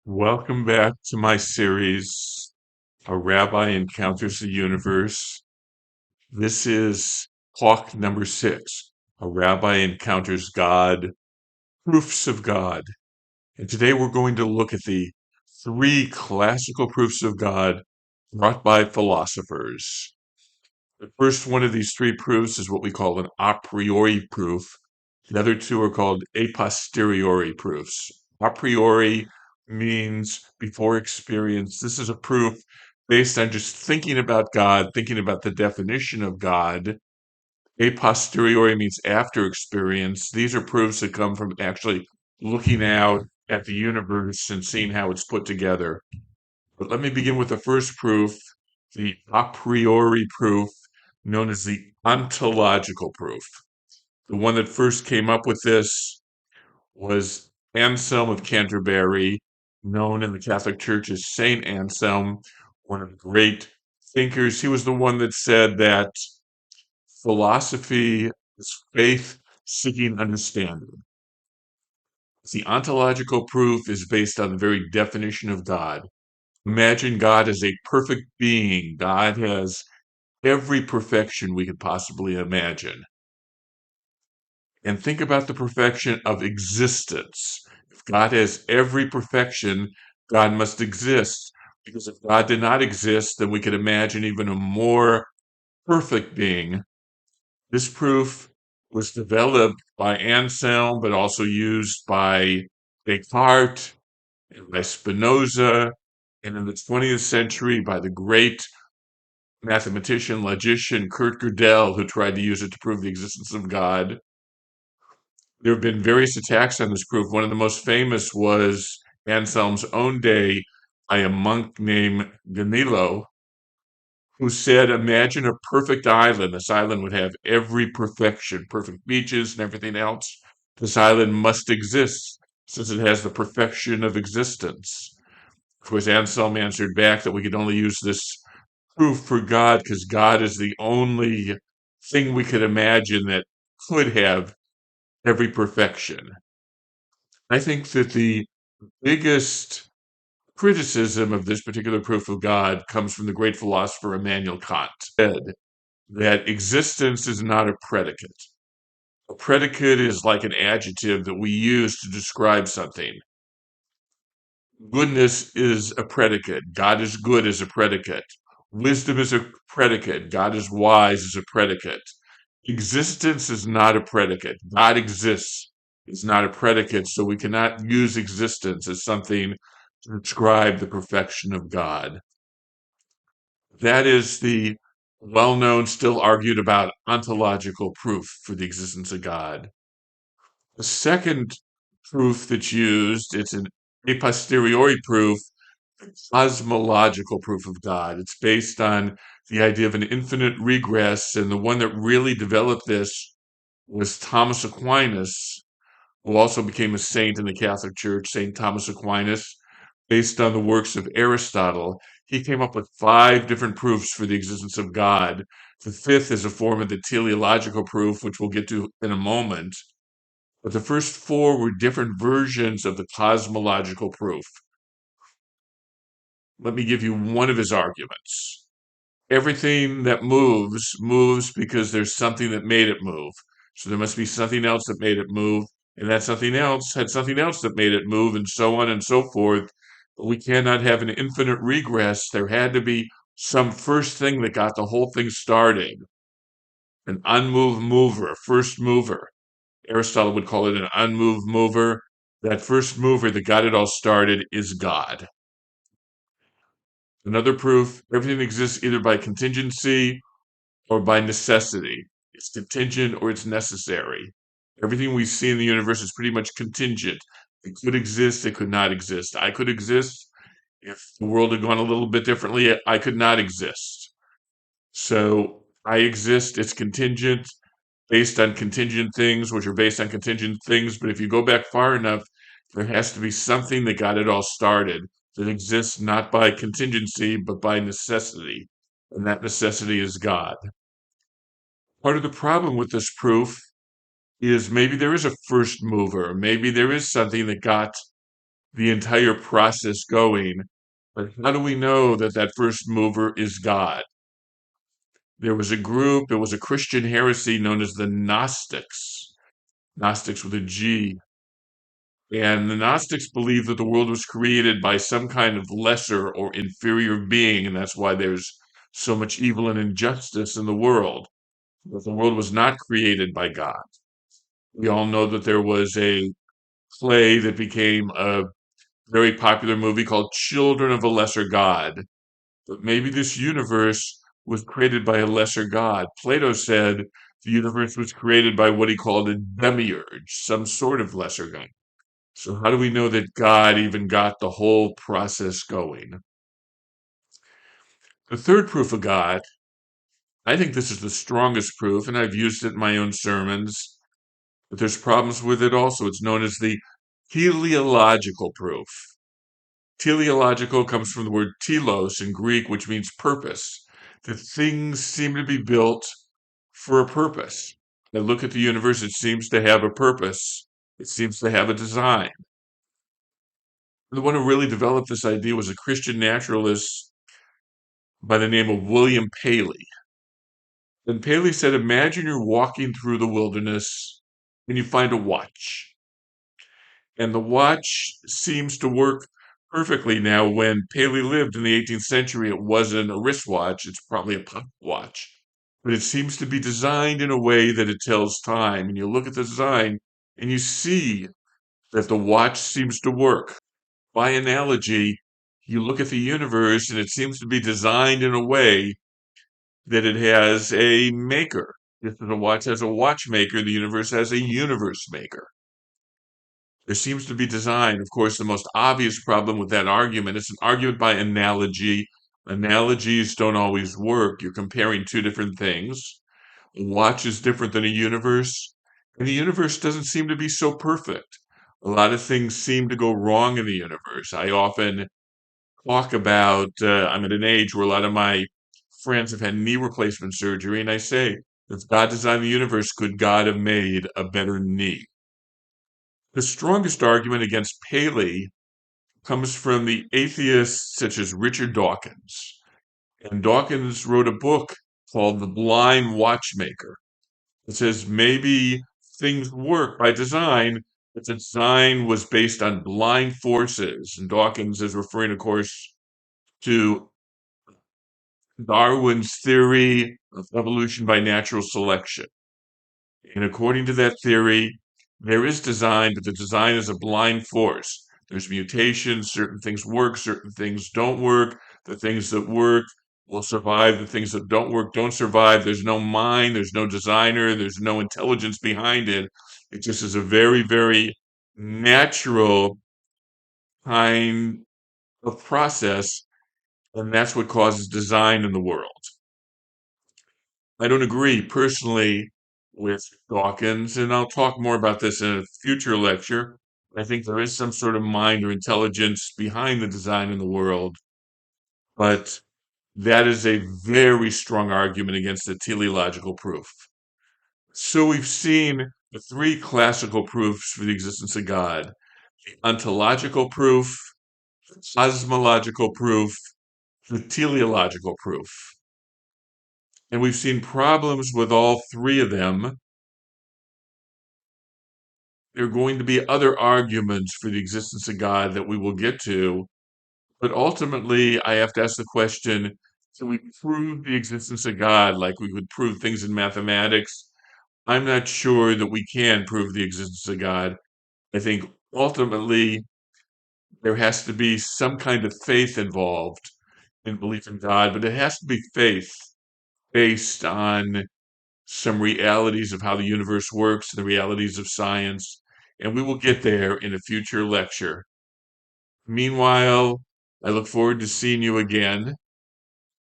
Welcome back to my series, A Rabbi Encounters the Universe. This is talk number 6, A Rabbi Encounters God, Proofs of God. And today we're going to look at the 3 classical proofs of God brought by philosophers. The first one of these 3 proofs is what we call an a priori proof. The other 2 are called a posteriori proofs. A priori means before experience. This is a proof based on just thinking about God, thinking about the definition of God. A posteriori means after experience. These are proofs that come from actually looking out at the universe and seeing how it's put together. But let me begin with the first proof, the a priori proof, known as the ontological proof. The one that first came up with this was Anselm of Canterbury, known in the Catholic Church as Saint Anselm, one of the great thinkers. He was the one that said that philosophy is faith seeking understanding. The ontological proof is based on the very definition of God. Imagine God as a perfect being. God has every perfection we could possibly imagine. And think about the perfection of existence. If God has every perfection, God must exist. Because if God did not exist, then we could imagine even a more perfect being. This proof was developed by Anselm, but also used by Descartes and by Spinoza, and in the 20th century by the great mathematician, logician Kurt Gödel, who tried to use it to prove the existence of God. There have been various attacks on this proof. One of the most famous was Anselm's own day by a monk named Danilo, who said, imagine a perfect island. This island would have every perfection, perfect beaches and everything else. This island must exist since it has the perfection of existence. Of course, Anselm answered back that we could only use this proof for God because God is the only thing we could imagine that could have every perfection. I think that the biggest criticism of this particular proof of God comes from the great philosopher Immanuel Kant, said that existence is not a predicate. A predicate is like an adjective that we use to describe something. Goodness is a predicate. God is good is a predicate. Wisdom is a predicate. God is wise is a predicate. Existence is not a predicate. God exists is not a predicate, so we cannot use existence as something to describe the perfection of God. That is the well-known, still argued about ontological proof for the existence of God. The second proof that's used, it's an a posteriori proof, cosmological proof of God. It's based on the idea of an infinite regress, and the one that really developed this was Thomas Aquinas, who also became a saint in the Catholic Church, Saint Thomas Aquinas, based on the works of Aristotle. He came up with 5 different proofs for the existence of God. The 5th is a form of the teleological proof, which we'll get to in a moment. But the first 4 were different versions of the cosmological proof. Let me give you one of his arguments. Everything that moves, moves because there's something that made it move. So there must be something else that made it move, and that something else had something else that made it move, and so on and so forth. But we cannot have an infinite regress. There had to be some first thing that got the whole thing started. An unmoved mover, a first mover. Aristotle would call it an unmoved mover. That first mover that got it all started is God. Another proof, everything exists either by contingency or by necessity. It's contingent or it's necessary. Everything we see in the universe is pretty much contingent. It could exist, it could not exist. I could exist. If the world had gone a little bit differently, I could not exist. So I exist, it's contingent, based on contingent things, which are based on contingent things. But if you go back far enough, there has to be something that got it all started that exists not by contingency, but by necessity. And that necessity is God. Part of the problem with this proof is maybe there is a first mover. Maybe there is something that got the entire process going. But how do we know that that first mover is God? There was a group, it was a Christian heresy known as the Gnostics, Gnostics with a G. And the Gnostics believed that the world was created by some kind of lesser or inferior being, and that's why there's so much evil and injustice in the world. That the world was not created by God. We all know that there was a play that became a very popular movie called Children of a Lesser God. But maybe this universe was created by a lesser God. Plato said the universe was created by what he called a demiurge, some sort of lesser God. So how do we know that God even got the whole process going? The third proof of God, I think this is the strongest proof, and I've used it in my own sermons, but there's problems with it also. It's known as the teleological proof. Teleological comes from the word telos in Greek, which means purpose. That things seem to be built for a purpose. I look at the universe, it seems to have a purpose. It seems to have a design. The one who really developed this idea was a Christian naturalist by the name of William Paley. And Paley said, imagine you're walking through the wilderness and you find a watch. And the watch seems to work perfectly now. When Paley lived in the 18th century, it wasn't a wristwatch, it's probably a pocket watch. But it seems to be designed in a way that it tells time. And you look at the design and you see that the watch seems to work. By analogy, you look at the universe and it seems to be designed in a way that it has a maker. Just as a watch has a watchmaker, the universe has a universe maker. There seems to be design. Of course, the most obvious problem with that argument is an argument by analogy. Analogies don't always work. You're comparing two different things. A watch is different than a universe, and the universe doesn't seem to be so perfect. A lot of things seem to go wrong in the universe. I often talk about, I'm at an age where a lot of my friends have had knee replacement surgery, and I say, if God designed the universe, could God have made a better knee? The strongest argument against Paley comes from the atheists such as Richard Dawkins. And Dawkins wrote a book called The Blind Watchmaker. It says maybe things work by design, but the design was based on blind forces. And Dawkins is referring, of course, to Darwin's theory of evolution by natural selection. And according to that theory, there is design, but the design is a blind force. There's mutations, certain things work, certain things don't work. The things that work will survive, the things that don't work don't survive. There's no mind, there's no designer, there's no intelligence behind it. It just is a very, very natural kind of process, and that's what causes design in the world. I don't agree personally with Dawkins, and I'll talk more about this in a future lecture. I think there is some sort of mind or intelligence behind the design in the world, but that is a very strong argument against the teleological proof. So we've seen the three classical proofs for the existence of God: the ontological proof, the cosmological proof, the teleological proof. And we've seen problems with all three of them. There are going to be other arguments for the existence of God that we will get to, but ultimately I have to ask the question, can we prove the existence of God like we would prove things in mathematics? I'm not sure that we can prove the existence of God. I think ultimately there has to be some kind of faith involved in belief in God, but it has to be faith based on some realities of how the universe works, the realities of science, and we will get there in a future lecture. Meanwhile, I look forward to seeing you again.